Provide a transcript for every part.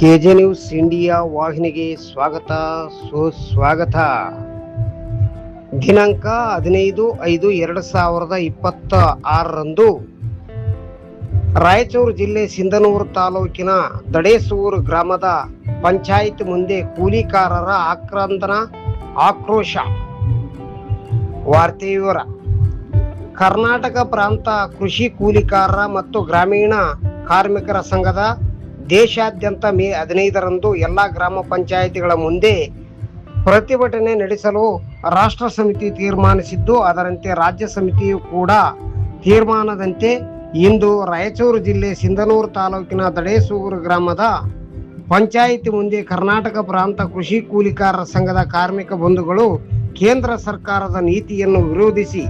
K J news India ವಾಹಿನಿಗೆ ಸ್ವಾಗತ ಸುಸ್ವಾಗತ. ದಿನಾಂಕ 15/5/2026 ರಾಯಚೂರು ಜಿಲ್ಲೆ ಸಿಂಧನೂರು ತಾಲೂಕಿನ ದಡೇಸೂರು ಗ್ರಾಮದ ಪಂಚಾಯತ್ ಮುಂದೆ ಕೂಲಿಕಾರರ ಆಕ್ರೋಶ. ವಾರ್ತೆ ವಿವರ. ಕರ್ನಾಟಕ ಪ್ರಾಂತ ಕೃಷಿ ಕೂಲಿಕಾರರ ಮತ್ತು ಗ್ರಾಮೀಣ ಕಾರ್ಮಿಕರ ಸಂಘದ ದೇಶಾದ್ಯಂತ ಮೇ 15ರಂದು ಎಲ್ಲ ಗ್ರಾಮ ಪಂಚಾಯಿತಿಗಳ ಮುಂದೆ ಪ್ರತಿಭಟನೆ ನಡೆಸಲು ರಾಷ್ಟ್ರ ಸಮಿತಿ ತೀರ್ಮಾನಿಸಿದ್ದು, ಅದರಂತೆ ರಾಜ್ಯ ಸಮಿತಿಯು ಕೂಡ ತೀರ್ಮಾನದಂತೆ ಇಂದು ರಾಯಚೂರು ಜಿಲ್ಲೆ ಸಿಂಧನೂರು ತಾಲೂಕಿನ ದಡೇಸೂರು ಗ್ರಾಮದ ಪಂಚಾಯಿತಿ ಮುಂದೆ ಕರ್ನಾಟಕ ಪ್ರಾಂತ ಕೃಷಿ ಕೂಲಿಕಾರರ ಸಂಘದ ಕಾರ್ಮಿಕ ಬಂಧುಗಳು ಕೇಂದ್ರ ಸರ್ಕಾರದ ನೀತಿಯನ್ನು ವಿರೋಧಿಸಿ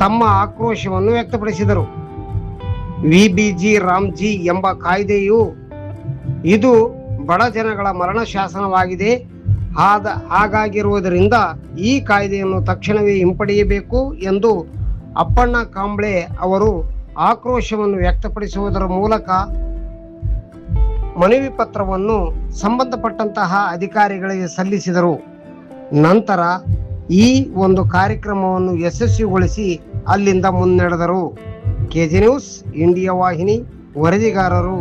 ತಮ್ಮ ಆಕ್ರೋಶವನ್ನು ವ್ಯಕ್ತಪಡಿಸಿದರು. ವಿಬಿಜಿ ರಾಮ್ಜಿ ಎಂಬ ಕಾಯ್ದೆಯು ಇದು ಬಡ ಜನಗಳ ಮರಣ ಶಾಸನವಾಗಿದೆ. ಹಾಗಾಗಿರುವುದರಿಂದ ಈ ಕಾಯ್ದೆಯನ್ನು ತಕ್ಷಣವೇ ಹಿಂಪಡೆಯಬೇಕು ಎಂದು ಅಪ್ಪಣ್ಣ ಕಾಂಬ್ಳೆ ಅವರು ಆಕ್ರೋಶವನ್ನು ವ್ಯಕ್ತಪಡಿಸುವುದರ ಮೂಲಕ ಮನವಿ ಪತ್ರವನ್ನು ಸಂಬಂಧಪಟ್ಟಂತಹ ಅಧಿಕಾರಿಗಳಿಗೆ ಸಲ್ಲಿಸಿದರು. ನಂತರ ಈ ಒಂದು ಕಾರ್ಯಕ್ರಮವನ್ನು ಯಶಸ್ವಿಗೊಳಿಸಿ ಅಲ್ಲಿಂದ ಮುನ್ನಡೆದರು. ಕೆಜೆ ನ್ಯೂಸ್ ಇಂಡಿಯಾ ವಾಹಿನಿ ವರದಿಗಾರರು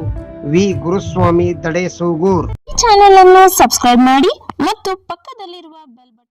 ವಿ ಗುರುಸ್ವಾಮಿ, ದಡೇಸೂಗೂರ್. ಈ ಚಾನೆಲ್ ಅನ್ನು ಸಬ್ಸ್ಕ್ರೈಬ್ ಮಾಡಿ ಮತ್ತು ಪಕ್ಕದಲ್ಲಿರುವ ಬೆಲ್ ಬಟನ್